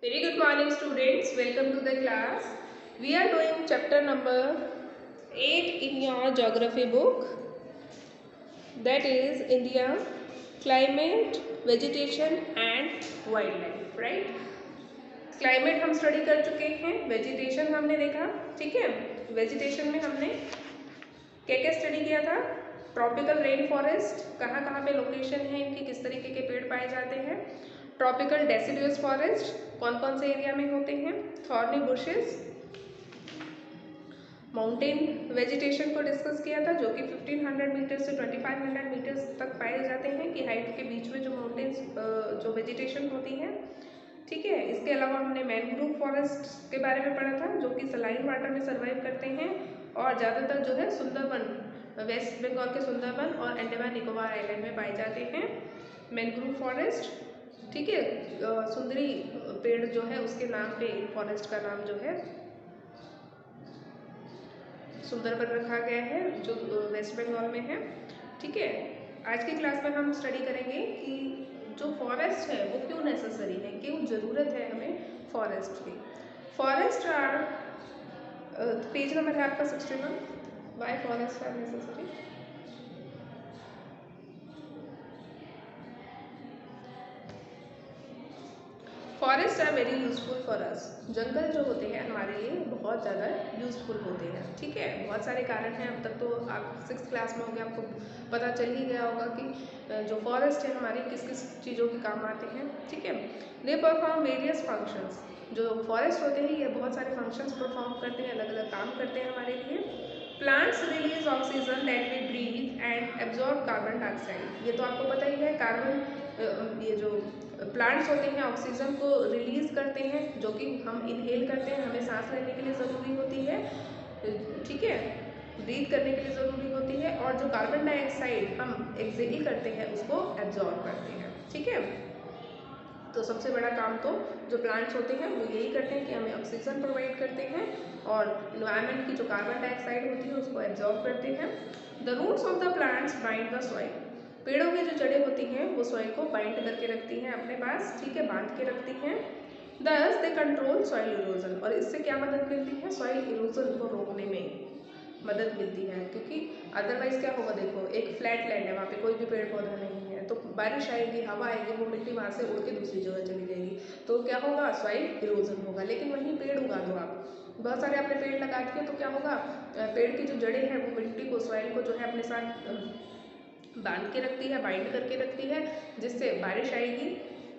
Very good morning students, welcome to the class. We are doing chapter number 8 in your geography book, that is India, climate, vegetation and wildlife, right? Climate हम study कर चुके हैं, vegetation हमने देखा, ठीक है। Vegetation में हमने क्या क्या स्टडी किया था? ट्रॉपिकल रेन फॉरेस्ट, कहाँ कहाँ पे लोकेशन है इनकी, किस तरीके के पेड़ पाए जाते हैं। ट्रॉपिकल डेसिडुअस फॉरेस्ट, कौन कौन से एरिया में होते हैं। थॉर्नी बुशेस, माउंटेन वेजिटेशन को डिस्कस किया था, जो कि 1500 मीटर से 2500 मीटर्स तक पाए जाते हैं कि हाइट के बीच में जो माउंटेन्स जो वेजिटेशन होती है, ठीक है। इसके अलावा हमने मैनग्रोव फॉरेस्ट के बारे में पढ़ा था, जो कि सलाइन वाटर में सर्वाइव करते हैं और ज़्यादातर जो है सुंदरबन, वेस्ट बंगाल के सुंदरबन और अंडमान निकोबार आइलैंड में पाए जाते हैं मैनग्रोव फॉरेस्ट, ठीक है। सुंदरी पेड़ जो है उसके नाम पे फॉरेस्ट का नाम जो है सुंदरबन रखा गया है, जो वेस्ट बंगाल में है, ठीक है। आज की क्लास में हम स्टडी करेंगे कि जो फॉरेस्ट है वो क्यों नेसेसरी है, क्यों ज़रूरत है हमें फॉरेस्ट की। फॉरेस्ट आर, पेज नंबर है आपका 61, why forest are necessary. Forest are very useful for us. जंगल जो होते हैं हमारे लिए बहुत ज़्यादा यूजफुल होते हैं, ठीक है। बहुत सारे कारण हैं, अब तक तो आप 6th क्लास में होंगे, आपको पता चल ही गया होगा कि जो फॉरेस्ट है हमारे किस किस चीज़ों के काम आते हैं, ठीक है। They perform various functions. जो फॉरेस्ट होते हैं ये बहुत सारे फंक्शंस परफॉर्म करते हैं, अलग अलग काम करते हैं हमारे लिए। Plants release oxygen that we breathe and absorb carbon dioxide. ये तो आपको पता ही है, कार्बन, ये जो प्लांट्स होते हैं ऑक्सीजन को रिलीज करते हैं, जो कि हम इनहेल करते हैं, हमें सांस लेने के लिए ज़रूरी होती है, ठीक है, ब्रीथ करने के लिए ज़रूरी होती है। और जो कार्बन डाइऑक्साइड हम एक्सेल करते हैं उसको एब्जॉर्ब करते हैं, ठीक है। तो सबसे बड़ा काम तो जो प्लांट्स होते हैं वो यही करते हैं कि हमें ऑक्सीजन प्रोवाइड करते हैं और इन्वायरमेंट की जो कार्बन डाइऑक्साइड होती है उसको एब्जॉर्ब करते हैं। The roots of the plants bind the soil. पेड़ों की जो जड़ें होती हैं वो सॉइल को बाइंड करके रखती हैं अपने पास, ठीक है, बांध के रखती हैं। दस दे कंट्रोल सॉइल इरोजन। और इससे क्या मदद मिलती है? सॉइल इरोजन को रोकने में मदद मिलती है, क्योंकि अदरवाइज क्या होगा, देखो एक फ्लैट लैंड है, वहाँ पे कोई भी पेड़ पौधा नहीं है, तो बारिश आएगी, हवा आएगी, वो मिट्टी वहाँ से उड़ के दूसरी जगह चली जाएगी, तो क्या होगा, सॉइल इरोजन होगा। लेकिन वहीं पेड़ उगा दो आप, बहुत सारे आपने पेड़ लगा दिए, तो क्या होगा, पेड़ की जो जड़ें हैं वो मिट्टी को, सॉइल को जो है अपने साथ बांध के रखती है, बाइंड करके रखती है, जिससे बारिश आएगी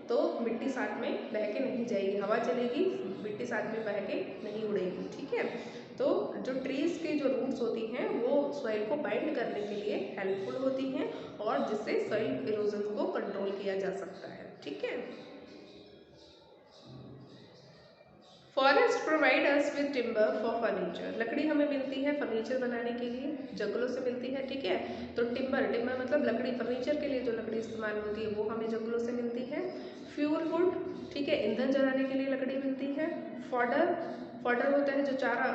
तो मिट्टी साथ में बह के नहीं जाएगी, हवा चलेगी, मिट्टी साथ में बह के नहीं उड़ेगी, ठीक है। तो जो ट्रीज़ की जो रूट्स होती हैं वो सॉइल को बाइंड करने के लिए हेल्पफुल होती हैं और जिससे सॉइल इरोजन को कंट्रोल किया जा सकता है, ठीक है। Forest provide us with timber for furniture. लकड़ी हमें मिलती है फर्नीचर बनाने के लिए, जंगलों से मिलती है, ठीक है। तो टिम्बर, टिम्बर मतलब लकड़ी, फर्नीचर के लिए जो लकड़ी इस्तेमाल होती है वो हमें जंगलों से मिलती है। फ्यूल वुड, ठीक है, ईंधन जलाने के लिए लकड़ी मिलती है। फॉडर, फॉडर होता है जो चारा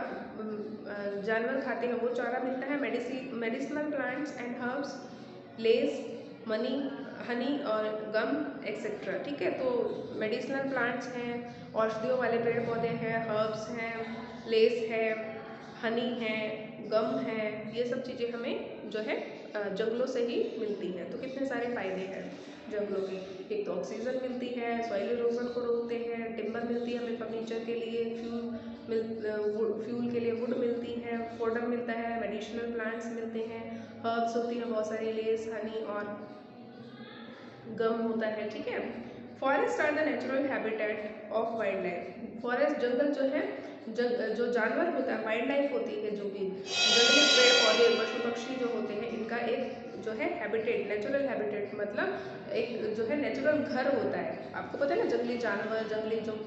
जानवर खाते हैं वो चारा मिलता है। Medicinal plants and herbs, less, money, Honey और गम एक्सेट्रा, ठीक है। तो मेडिसिनल प्लांट्स हैं, औषधियों वाले पेड़ पौधे हैं, हर्ब्स हैं, लेस है, हनी है, गम है, ये सब चीज़ें हमें जो है जंगलों से ही मिलती हैं। तो कितने सारे फायदे हैं जंगलों के। एक तो ऑक्सीजन मिलती है, सॉइल इरोजन को रोकते हैं, टिम्बर मिलती है हमें फर्नीचर के लिए, फ्यूल के लिए वुड मिलती है, फोडर मिलता है, मेडिसिनल प्लांट्स मिलते हैं, हर्ब्स होती है बहुत सारी, लेस, हनी और गम होता है, ठीक है। Forest are the natural habitat of wildlife. Forest, जंगल जो है, जो जानवर होता है, वाइल्ड लाइफ होती है, जो कि जंगली पेड़ पौधे, पशु पक्षी जो होते हैं, इनका एक जो है हैबिटेट, नेचुरल हैबिटेट मतलब एक जो है नेचुरल घर होता है। आपको पता है ना, जंगली जानवर, जंगली जो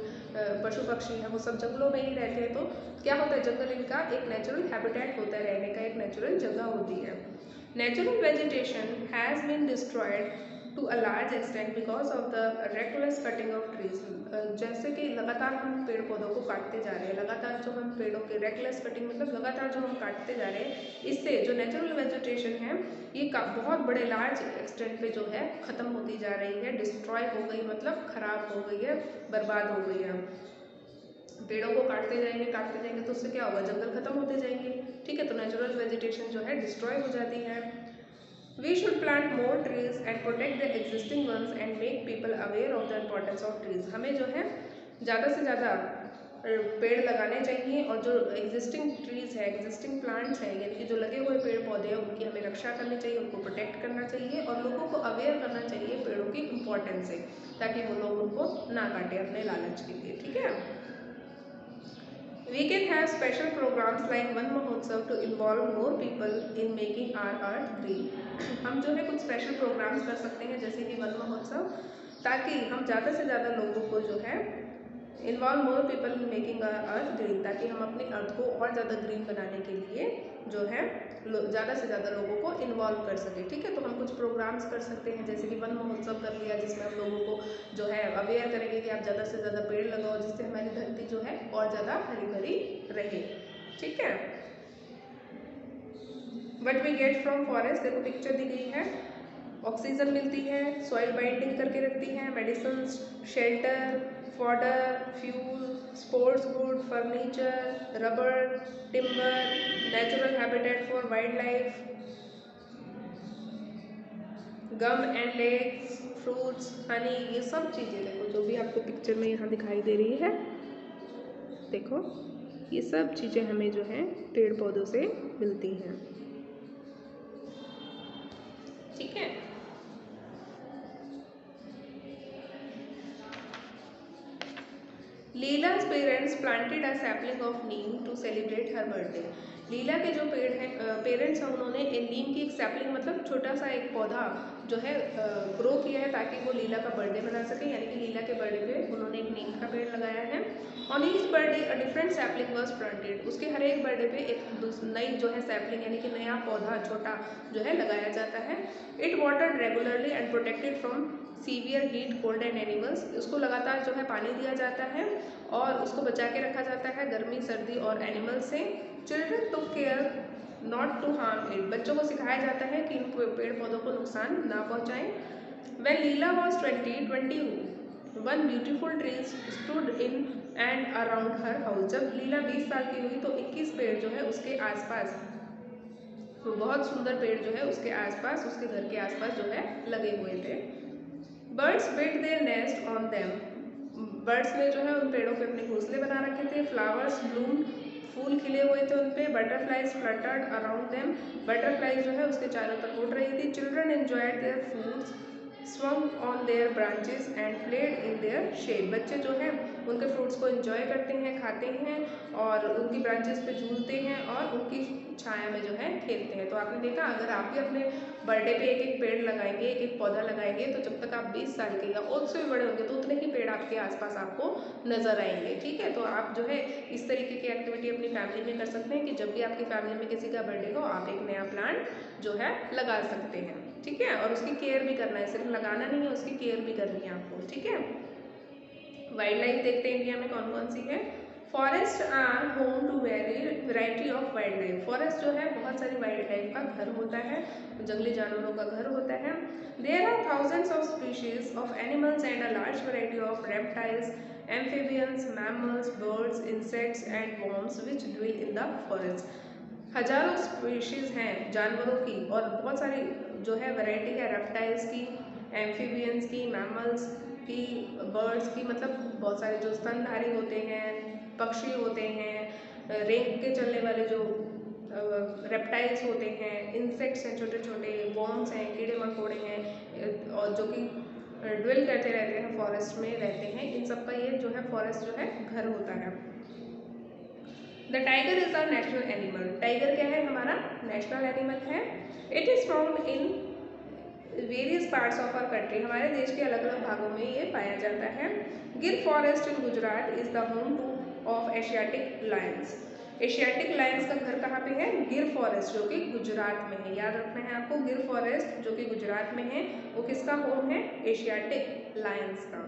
पशु पक्षी हैं वो सब जंगलों में ही रहते हैं, तो क्या होता है, जंगल इनका एक नेचुरल हैबिटेट होता है, रहने का एक नेचुरल जगह होती है। Natural vegetation has been destroyed to a large extent because of the reckless cutting of trees. जैसे कि लगातार हम पेड़ पौधों को काटते जा रहे हैं, लगातार जो हम पेड़ों के रेकलेस कटिंग मतलब लगातार जो हम काटते जा रहे हैं, इससे जो नेचुरल वेजिटेशन है ये बहुत बड़े लार्ज एक्सटेंट पे जो है ख़त्म होती जा रही है, डिस्ट्रॉय हो गई मतलब ख़राब हो गई है, बर्बाद हो गई है। पेड़ों को काटते जाएंगे तो उससे क्या होगा, जंगल खत्म होते जाएंगे, ठीक है। तो नेचुरल वेजिटेशन जो है डिस्ट्रॉय हो जाती है। We should plant more trees and protect the existing ones and make people aware of the importance of trees। हमें जो है ज़्यादा से ज़्यादा पेड़ लगाने चाहिए और जो एग्जिस्टिंग ट्रीज़ है, एग्जिस्टिंग प्लांट्स हैं, यानी कि जो लगे हुए पेड़ पौधे हैं उनकी हमें रक्षा करनी चाहिए, उनको प्रोटेक्ट करना चाहिए और लोगों को अवेयर करना चाहिए पेड़ों की इम्पोर्टेंस से, ताकि वो लोग उनको ना काटें अपने लालच के लिए, ठीक है। We can have special programs like one महोत्सव to involve more people in making our earth green। हम जो है कुछ स्पेशल प्रोग्राम्स कर सकते हैं जैसे कि वन महोत्सव, ताकि हम ज़्यादा से ज़्यादा लोगों को जो है involve more people in making our earth green, ताकि हम अपनी अर्थ को और ज़्यादा ग्रीन बनाने के लिए जो है ज़्यादा से ज़्यादा लोगों को इन्वॉल्व कर सके, ठीक है। तो हम कुछ प्रोग्राम्स कर सकते हैं जैसे कि वन महोत्सव कर लिया, जिसमें हम लोगों को जो है अवेयर करेंगे कि आप ज़्यादा से ज़्यादा पेड़ लगाओ, जिससे हमारी धरती जो है और ज़्यादा हरी भरी रहे, ठीक है। What we get from forest, देखो पिक्चर दी गई है, ऑक्सीजन मिलती है, सॉइल बाइंडिंग करके रखती है, medicine, shelter, fodder, fuel, sports wood, furniture, rubber, timber, natural habitat for wildlife, gum and legs, fruits, honey, ये सब चीज़ें देखो जो भी आपको पिक्चर में यहाँ दिखाई दे रही है, देखो ये सब चीज़ें हमें जो है पेड़ पौधों से मिलती हैं, ठीक है। Leela's parents planted a sapling of neem to celebrate her birthday. Leela के जो पेरेंट्स हैं उन्होंने नीम की एक सैपलिंग मतलब छोटा सा एक पौधा जो है ग्रो किया है ताकि वो लीला का बर्थडे मना सके, यानी कि लीला के बर्थडे पे उन्होंने एक नीम का पेड़ लगाया है। On each birthday a different sapling was planted, उसके हर एक बर्थडे पे एक नई जो है सैपलिंग यानी कि नया पौधा छोटा जो है लगाया जाता है। It watered regularly and protected from severe heat, cold and animals, उसको लगातार जो है पानी दिया जाता है और उसको बचा के रखा जाता है गर्मी, सर्दी और एनिमल से। Children took care not to harm it, बच्चों को सिखाया जाता है कि इन पेड़ पौधों को नुकसान ना पहुँचाएं। When Leela was 20 one beautiful trees stood in and around her house, जब लीला 20 साल की हुई तो 21 पेड़ जो है उसके आसपास, तो बहुत सुंदर पेड़ जो है उसके आसपास, उसके घर के आसपास जो है लगे हुए थे। Birds build their nest on them, birds ने जो है उन पेड़ों पे अपने घोंसले बना रखे थे। फ्लावर्स ब्लूम, फूल खिले हुए थे उन पे। Butterflies fluttered around them, butterflies जो है उसके चारों तरफ उड़ रही थी। Children enjoyed their foods swung on their branches and played in their shade, बच्चे जो हैं उनके फ्रूट्स को एंजॉय करते हैं, खाते हैं और उनकी ब्रांचेस पे झूलते हैं और उनकी छाया में जो है खेलते हैं। तो आपने देखा अगर आप भी अपने बर्थडे पे एक एक पेड़ लगाएंगे, एक एक पौधा लगाएंगे, तो जब तक आप 20 साल के या उससे भी बड़े होंगे तो उतने ही पेड़ आपके आसपास आपको नजर आएंगे, ठीक है। तो आप जो है इस तरीके की एक्टिविटी अपनी फैमिली में कर सकते हैं कि जब भी आपकी फैमिली में किसी का बर्थडे हो आप एक नया प्लांट जो है लगा सकते हैं, ठीक है। और उसकी केयर भी करना है, सिर्फ लगाना नहीं है, उसकी केयर भी करनी है आपको, ठीक है। वाइल्ड लाइफ देखते हैं इंडिया में कौन कौन सी है। Forest are home to variety of wildlife, forest जो है बहुत सारी वाइल्ड लाइफ का घर होता है, जंगली जानवरों का घर होता है। There are thousands of species of animals and a large variety of reptiles, amphibians, mammals, birds, insects and worms which dwell in the forest, हजारों स्पीशीज़ हैं जानवरों की और बहुत सारी जो है वैरायटी है रेप्टाइल्स की, एम्फीबियंस की, मैमल्स की, बर्ड्स की, मतलब बहुत सारे जो स्तनधारी होते हैं, पक्षी होते हैं, रेंग के चलने वाले जो रेप्टाइल्स होते हैं, इंसेक्ट्स हैं छोटे छोटे, वॉर्म्स हैं, कीड़े मकोड़े हैं और जो कि ड्वेल करते रहते हैं फॉरेस्ट में रहते हैं, इन सब का ये जो है फॉरेस्ट जो है घर होता है। The tiger is our national animal, tiger क्या है हमारा नेशनल एनिमल है। It is found in various parts of our country, हमारे देश के अलग अलग भागों में ये पाया जाता है। गिर forest in Gujarat is the home two of Asiatic Lions, Asiatic lions का घर कहाँ पे है? गिर फॉरेस्ट, जो कि गुजरात में है। याद रखना है आपको, गिर फॉरेस्ट जो कि गुजरात में है वो किसका होम है? एशियाटिक लायंस का।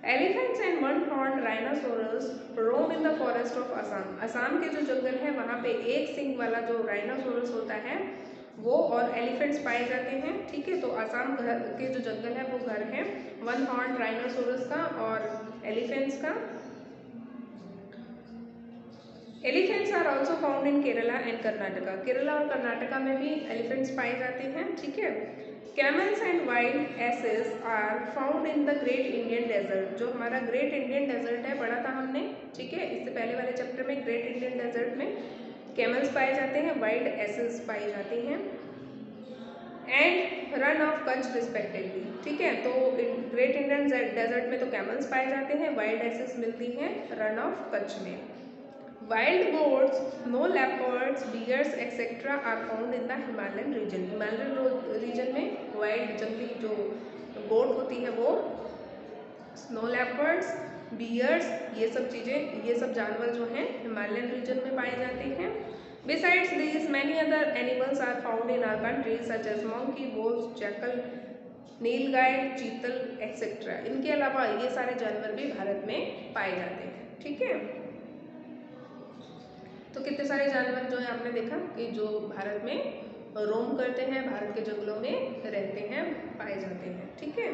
Elephants and one horn rhinoceros roam in the forest of Assam. Assam के जो जंगल है वहाँ पे एक सिंग वाला जो राइनोसोरस होता है वो और एलिफेंट्स पाए जाते हैं। ठीक है, तो असम के जो जंगल है वो घर है वन हॉर्न राइनोसोरस का और एलिफेंट्स का। Elephants are also found in Kerala and Karnataka. Kerala और कर्नाटका में भी एलिफेंट्स पाए जाते हैं। ठीक है, camels and wild asses are found in the great Indian desert. जो हमारा ग्रेट इंडियन डेजर्ट है पढ़ा था हमने। ठीक है, इससे पहले वाले चैप्टर में ग्रेट इंडियन डेजर्ट में कैमल्स पाए जाते हैं, वाइल्ड एसेस पाई जाती हैं and run of Kutch respectively. ठीक है, तो ग्रेट इंडियन डेजर्ट में तो कैमल्स पाए जाते हैं, वाइल्ड एसेस मिलती हैं रन ऑफ कच्छ में। Wild goats, no leopards, bears etc. are found in the Himalayan region. Himalayan region में वाइल्ड जंगली जो गोट होती है वो, स्नो लेपर्ड्स, बियर्स, ये सब चीज़ें, ये सब जानवर जो हैं हिमालयन रीजन में पाए जाते हैं। Besides these, many other animals are found in our country such as monkey, wolves, jackal, नीलगाय, चीतल etc. इनके अलावा ये सारे जानवर भी भारत में पाए जाते हैं। ठीक है, तो कितने सारे जानवर जो है आपने देखा कि जो भारत में रोम करते हैं, भारत के जंगलों में रहते हैं, पाए जाते हैं। ठीक है,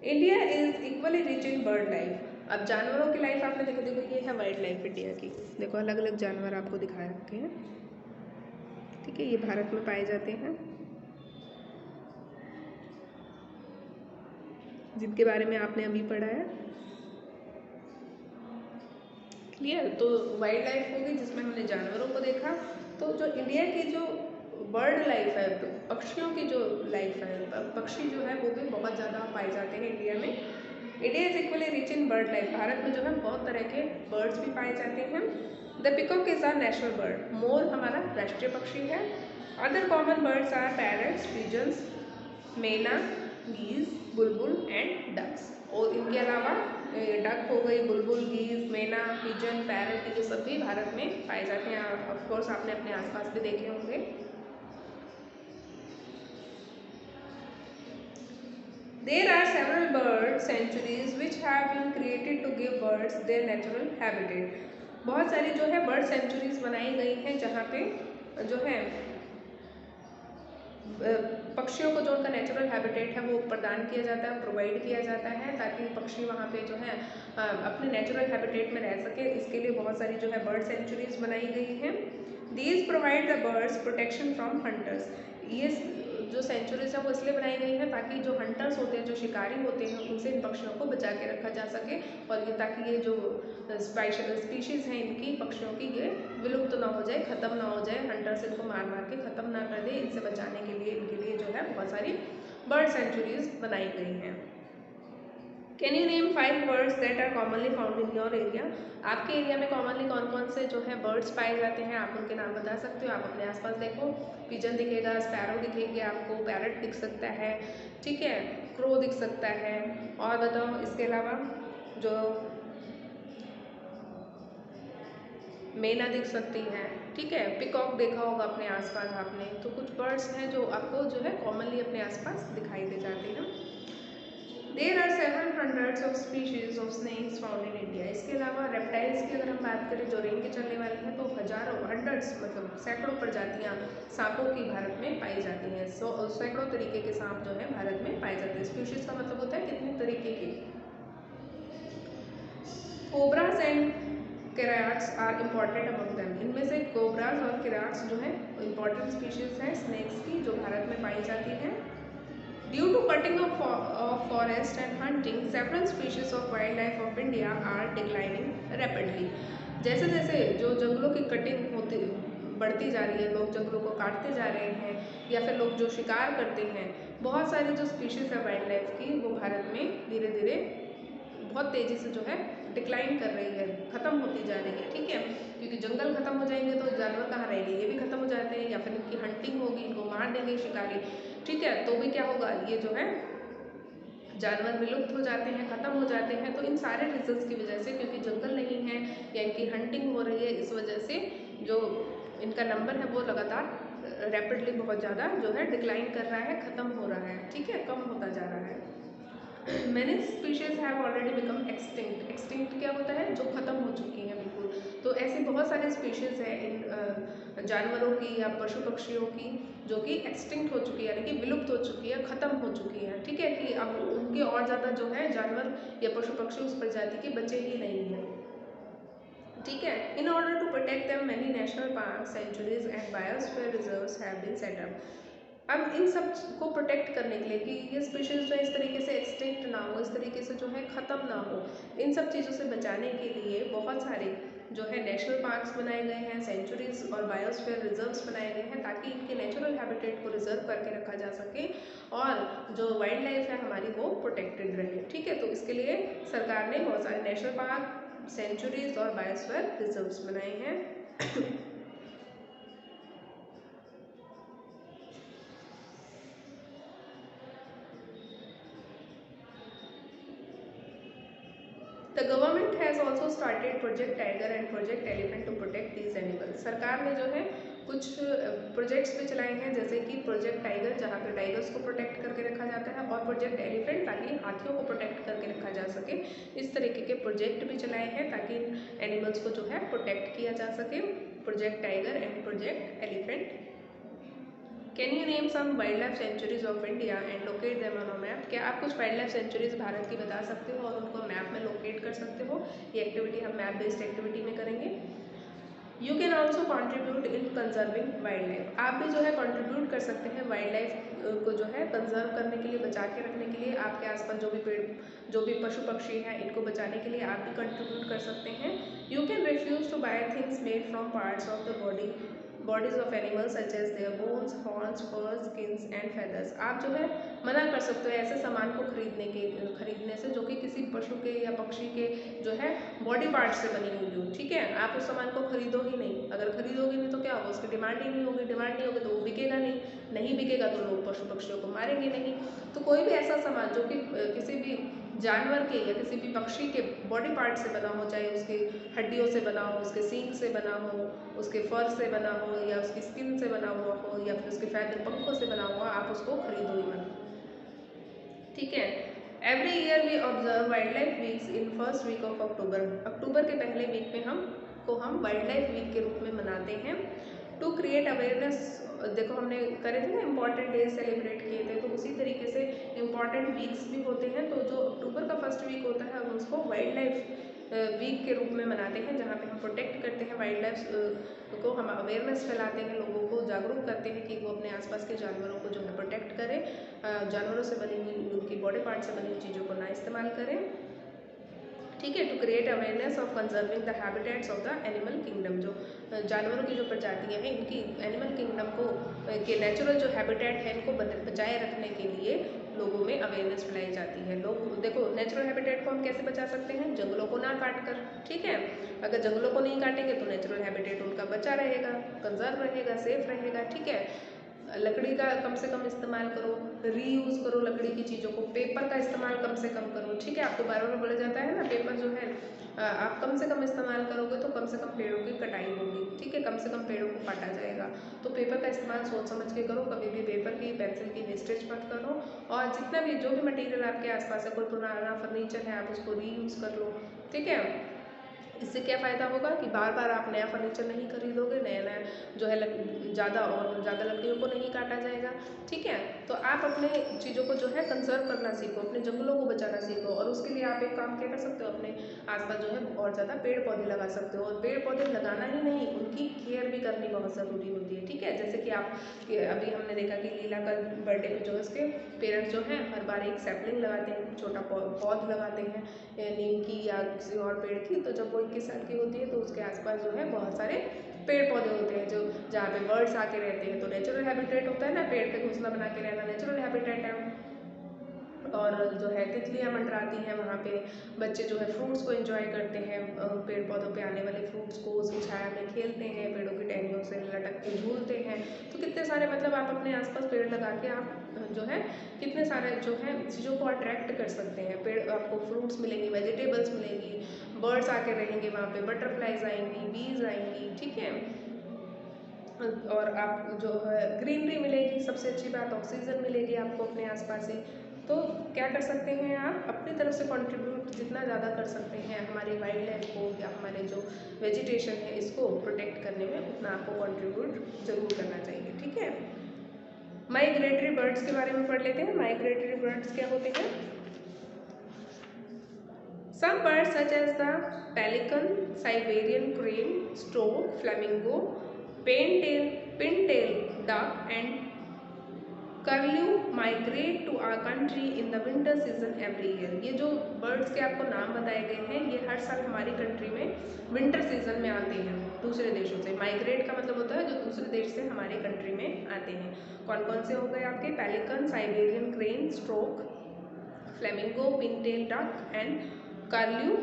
India is equally rich in bird life. अब जानवरों की लाइफ आपने देखो, देखो ये है वाइल्ड लाइफ इंडिया की। देखो अलग अलग जानवर आपको दिखा रखे हैं। ठीक है, ये भारत में पाए जाते हैं, जिनके बारे में आपने अभी पढ़ा है। क्लियर, तो वाइल्ड लाइफ होगी जिसमें हमने जानवरों को देखा। तो जो इंडिया की जो बर्ड लाइफ है, तो पक्षियों की जो लाइफ है, पक्षी जो है वो भी बहुत ज़्यादा पाए जाते हैं इंडिया में। India is equally rich in bird life. Bharat में जो है बहुत तरह के बर्ड्स भी पाए जाते हैं। The peacock is our national bird. मोर हमारा राष्ट्रीय पक्षी है। Other common birds are parrots, pigeons, myna, geese, Bulbul and ducks. और इनके अलावा डक हो गई, बुलबुल, गीज, मैना, पिजन, पैरट, ये सब भी भारत में पाए जाते हैं। ऑफ कोर्स आपने अपने आसपास भी देखे होंगे। There are several bird sanctuaries which have been created to give birds their natural habitat. बहुत सारी जो है बर्ड सेंचुरीज बनाई गई हैं जहाँ पे जो है पक्षियों को जो उनका नेचुरल हैबिटेट है वो प्रदान किया जाता है, प्रोवाइड किया जाता है, ताकि पक्षी वहाँ पे जो है अपने नेचुरल हैबिटेट में रह सके। इसके लिए बहुत सारी जो है बर्ड सेंचुरीज बनाई गई हैं। These provide the birds protection from hunters. ये जो सेंचुरीज है वो इसलिए बनाई गई है ताकि जो हंटर्स होते हैं, जो शिकारी होते हैं, उनसे इन पक्षियों को बचा के रखा जा सके, और ये ताकि ये जो स्पीशीज़ हैं इनकी, पक्षियों की, ये विलुप्त ना हो जाए, ख़त्म ना हो जाए, हंटर्स इनको मार मार के ख़त्म ना कर दे। इनसे बचाने के लिए इनके लिए जो है बहुत सारी बर्ड सेंचुरीज बनाई गई हैं। Can you name 5 birds that are commonly found in your area. आपके एरिया में कॉमनली कौन कौन से जो है बर्ड्स पाए जाते हैं, आप उनके नाम बता सकते हो। आप अपने आसपास देखो, पिजन दिखेगा, स्पैरो दिखेंगे आपको, पैरट दिख सकता है, ठीक है, क्रो दिख सकता है, और बताओ इसके अलावा जो मैना दिख सकती है, ठीक है, पिकॉक देखा होगा अपने आसपास आपने। तो कुछ बर्ड्स हैं जो आपको जो है कॉमनली अपने आसपास दिखाई दे जाती हैं। There are several hundreds of species of snakes found in India. इसके अलावा रेप्टाइल्स की अगर हम बात करें जो रेंग के चलने वाली हैं, तो हजारों, हंड्रेड्स, मतलब सैकड़ों प्रजातियां सांपों की भारत में पाई जाती हैं। सैकड़ों तरीके के सांप जो है भारत में पाए जाते हैं। स्पीशीज का मतलब होता है कितने तरीके की। Cobras and kraits are important among them. इनमें से कोबराज और कैराट्स जो है इम्पॉर्टेंट स्पीशीज हैं स्नेक्स की, जो भारत में पाई जाती हैं। Due to cutting of forest and hunting, several species of wildlife of India are declining rapidly. जैसे जैसे जो जंगलों की कटिंग होती बढ़ती जा रही है, लोग जंगलों को काटते जा रहे हैं, या फिर लोग जो शिकार करते हैं, बहुत सारी जो स्पीशीज़ है वाइल्ड लाइफ की, वो भारत में धीरे धीरे बहुत तेज़ी से जो है डिक्लाइन कर रही है, ख़त्म होती जा रही है। ठीक है, क्योंकि जंगल ख़त्म हो जाएंगे तो जानवर कहाँ रहेंगे, ये भी ख़त्म हो जाते हैं, या फिर इनकी हंटिंग होगी, इनको मार देंगे शिकारी, ठीक है, तो भी क्या होगा, ये जो है जानवर विलुप्त हो जाते हैं, ख़त्म हो जाते हैं। तो इन सारे रीजंस की वजह से, क्योंकि जंगल नहीं है, या इनकी हंटिंग हो रही है, इस वजह से जो इनका नंबर है वो लगातार रैपिडली बहुत ज़्यादा जो है डिक्लाइन कर रहा है, ख़त्म हो रहा है, ठीक है, कम होता जा रहा है। Many species have already become extinct. Extinct क्या होता है? जो ख़त्म हो चुकी हैं बिल्कुल। तो ऐसी बहुत सारे स्पीशीज़ हैं इन जानवरों की या पशु पक्षियों की जो कि एक्सटिंक्ट हो चुकी है, यानी कि विलुप्त हो चुकी है, ख़त्म हो चुकी है, ठीक है, कि अब उनके और ज़्यादा जो है जानवर या पशु पक्षी उस प्रजाति के बचे ही नहीं हैं, ठीक है। In order to protect them many national park, sanctuaries and biosphere reserves have been set up. अब इन सब को प्रोटेक्ट करने के लिए कि ये स्पीशीज़ जो है इस तरीके से एक्सटिंक्ट ना हो, इस तरीके से जो है ख़त्म ना हो, इन सब चीज़ों से बचाने के लिए बहुत सारे जो है नेशनल पार्क्स बनाए गए हैं, सेंचुरीज और बायोस्फीयर रिजर्व्स बनाए गए हैं, ताकि इनके नेचुरल हैबिटेट को रिजर्व करके रखा जा सके और जो वाइल्ड लाइफ है हमारी वो प्रोटेक्टेड रहे, ठीक है। तो इसके लिए सरकार ने बहुत सारे नेशनल पार्क, सेंचुरीज और बायोस्फीयर रिजर्व्स बनाए हैं। The government has also started project tiger and project elephant to protect these animals. सरकार ने जो है कुछ प्रोजेक्ट्स भी चलाए हैं, जैसे कि प्रोजेक्ट टाइगर जहाँ पे टाइगर्स को प्रोटेक्ट करके रखा जाता है, और प्रोजेक्ट एलिफेंट ताकि हाथियों को प्रोटेक्ट करके रखा जा सके। इस तरीके के प्रोजेक्ट भी चलाए हैं ताकि एनिमल्स को जो है प्रोटेक्ट किया जा सके। Project tiger and project elephant. Can you name some wildlife sanctuaries of India and locate them on a map? क्या आप कुछ वाइल्ड लाइफ सेंचुरीज भारत की बता सकते हो और उनको मैप में लोकेट कर सकते हो? ये एक्टिविटी हम मैप बेस्ड एक्टिविटी में करेंगे। You can also contribute in conserving wild life. आप भी जो है कॉन्ट्रीब्यूट कर सकते हैं वाइल्ड लाइफ को जो है कंजर्व करने के लिए, बचा के रखने के लिए। आपके आसपास जो भी पेड़, जो भी पशु पक्षी हैं, इनको बचाने के लिए आप भी कंट्रीब्यूट कर सकते हैं। You can refuse to buy things made from parts of the bodies of animals such as their bones, horns, furs, skins and feathers. आप जो है मना कर सकते हो ऐसे सामान को खरीदने से जो कि किसी पशु के या पक्षी के जो है बॉडी पार्ट से बनी हुई हो, ठीक है। आप उस सामान को खरीदो ही नहीं। अगर खरीदोगे नहीं तो क्या होगा? उसकी डिमांड ही नहीं होगी, डिमांड नहीं होगी तो वो बिकेगा नहीं, नहीं बिकेगा तो लोग पशु पक्षियों को मारेंगे नहीं। तो कोई भी ऐसा सामान जो कि किसी भी जानवर के या किसी भी पक्षी के बॉडी पार्ट से बना हो, चाहे उसकी हड्डियों से बना हो, उसके सींग से बना हो, उसके फर से बना हो, या उसकी स्किन से बना हुआ हो, या फिर उसके फैदर पंखों से बना हुआ, आप उसको खरीदो ही मत, ठीक है। Every year we observe wildlife weeks in first week of October. अक्टूबर के पहले वीक में हम वाइल्ड लाइफ वीक के रूप में मनाते हैं। टू क्रिएट अवेयरनेस, देखो हमने करे थे ना इम्पॉर्टेंट डेज सेलिब्रेट किए थे, तो उसी तरीके से इम्पॉर्टेंट वीक्स भी होते हैं। तो जो अक्टूबर का फर्स्ट वीक होता है हम उसको वाइल्ड लाइफ वीक के रूप में मनाते हैं, जहाँ पे हम प्रोटेक्ट करते हैं वाइल्ड लाइफ को, हम अवेयरनेस फैलाते हैं, लोगों को जागरूक करते हैं कि वो अपने आसपास के जानवरों को जो है प्रोटेक्ट करें, जानवरों से बनी हुई, उनकी बॉडी पार्ट से बनी हुई चीज़ों को ना इस्तेमाल करें, ठीक है। To create awareness of conserving the habitats of the animal kingdom. जो जानवरों की जो प्रजातियां हैं, इनकी एनिमल किंगडम को के नेचुरल जो हैबिटेट है इनको बचाए रखने के लिए लोगों में अवेयरनेस फैलाई जाती है। लोग देखो नेचुरल हैबिटेट को हम कैसे बचा सकते हैं? जंगलों को ना काट कर, ठीक है। अगर जंगलों को नहीं काटेंगे तो नेचुरल हैबिटेट उनका बचा रहेगा, कंजर्व रहेगा, सेफ रहेगा, ठीक है। लकड़ी का कम से कम इस्तेमाल करो, रीयूज़ करो लकड़ी की चीज़ों को, पेपर का इस्तेमाल कम से कम करो, ठीक है। आपको बार बार बोला जाता है ना, पेपर जो है आप कम से कम इस्तेमाल करोगे तो कम से कम पेड़ों की कटाई होगी, ठीक है, कम से कम पेड़ों को काटा जाएगा। तो पेपर का इस्तेमाल सोच समझ के करो, कभी भी पेपर की, पेंसिल की वेस्टेज मत करो। और जितना भी जो भी मटेरियल आपके आसपास है, कोई पुराना फर्नीचर है, आप उसको रीयूज़ कर लो, ठीक है। इससे क्या फ़ायदा होगा कि बार बार आप नया फर्नीचर नहीं खरीदोगे, नया नया जो है ज़्यादा लकड़ियों को नहीं काटा जाएगा, ठीक है। तो आप अपने चीज़ों को जो है कंजर्व करना सीखो, अपने जंगलों को बचाना सीखो, और उसके लिए आप एक काम क्या कर सकते हो, अपने आसपास जो है और ज़्यादा पेड़ पौधे लगा सकते हो। और पेड़ पौधे लगाना ही नहीं, उनकी केयर भी करनी बहुत ज़रूरी होती है, ठीक है। जैसे कि आप अभी हमने देखा कि लीला का बर्थडे पे जो है उसके पेरेंट्स जो हैं हर बार एक सैपलिंग लगाते हैं, छोटा पौध लगाते हैं नीम की या किसी और पेड़ की। तो जब वो 21 साल की होती है तो उसके आसपास जो है बहुत सारे पेड़ पौधे होते हैं जो जहाँ पे बर्ड्स आके रहते हैं। तो नेचुरल हैबिटेट होता है ना, पेड़ पे घोंसला बना के रहना नेचुरल हैबिटेट है। और जो है तितलियाँ मंडराती हैं वहाँ पे। बच्चे जो है फ्रूट्स को एंजॉय करते हैं, पेड़ पौधों पे आने वाले फ्रूट्स को उसकी छाया में खेलते हैं, पेड़ों की टहनियों से लटक के झूलते हैं। तो कितने सारे मतलब आप अपने आसपास पेड़ लगा के आप जो है कितने सारे जो है चीज़ों को अट्रैक्ट कर सकते हैं। पेड़ आपको फ्रूट्स मिलेंगी, वेजिटेबल्स मिलेंगी, बर्ड्स आके रहेंगे वहाँ पे, बटरफ्लाइज आएंगी, बीज आएंगी, ठीक है। और आप जो है ग्रीनरी मिलेगी, सबसे अच्छी बात ऑक्सीजन मिलेगी आपको अपने आसपास ही। तो क्या कर सकते हैं आप अपनी तरफ से कंट्रीब्यूट जितना ज़्यादा कर सकते हैं हमारी वाइल्ड लाइफ को या हमारे जो वेजिटेशन है इसको प्रोटेक्ट करने में, उतना आपको कंट्रीब्यूट जरूर करना चाहिए, ठीक है। माइग्रेटरी बर्ड्स के बारे में पढ़ लेते हैं। माइग्रेटरी बर्ड्स क्या होते हैं? Some birds such as the pelican, Siberian crane, stork, flamingo, pintail duck and curlew migrate to our country in the winter season every year। ये जो बर्ड्स के आपको नाम बताए गए हैं ये हर साल हमारी कंट्री में विंटर सीजन में आते हैं दूसरे देशों से। माइग्रेट का मतलब होता है जो दूसरे देश से हमारी कंट्री में आते हैं। कौन कौन से हो गए आपके? Pelican, Siberian crane, stork, flamingo, pintail duck and curlew.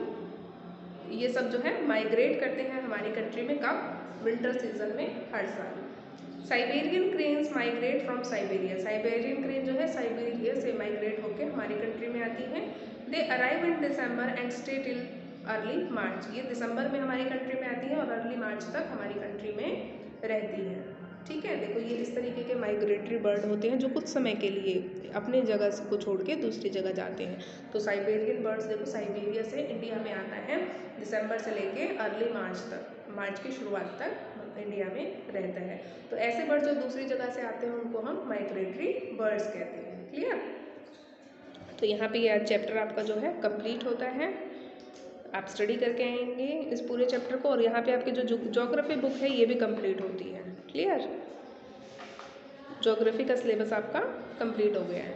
ये सब जो है माइग्रेट करते हैं हमारी कंट्री में कब? विंटर सीजन में हर साल। Siberian cranes migrate from Siberia. Siberian crane जो है साइबेरिया से माइग्रेट होकर हमारी कंट्री में आती है। They arrive in December and stay till early मार्च। ये दिसंबर में हमारी कंट्री में आती है और अर्ली मार्च तक हमारी कंट्री में रहती है, ठीक है। देखो ये इस तरीके के माइग्रेटरी बर्ड होते हैं जो कुछ समय के लिए अपने जगह को छोड़ के दूसरी जगह जाते हैं। तो साइबेरियन बर्ड्स देखो साइबेरिया से इंडिया में आता है दिसंबर से लेके अर्ली मार्च तक, मार्च की शुरुआत तक इंडिया में रहता है। तो ऐसे बर्ड जो दूसरी जगह से आते हैं उनको हम माइग्रेटरी बर्ड्स कहते हैं। क्लियर? तो यहाँ पे यह चैप्टर आपका जो है कंप्लीट होता है। आप स्टडी करके आएंगे इस पूरे चैप्टर को और यहाँ पे आपकी जो ज्योग्राफी बुक है ये भी कंप्लीट होती है। क्लियर? ज्योग्राफी का सिलेबस आपका कंप्लीट हो गया है।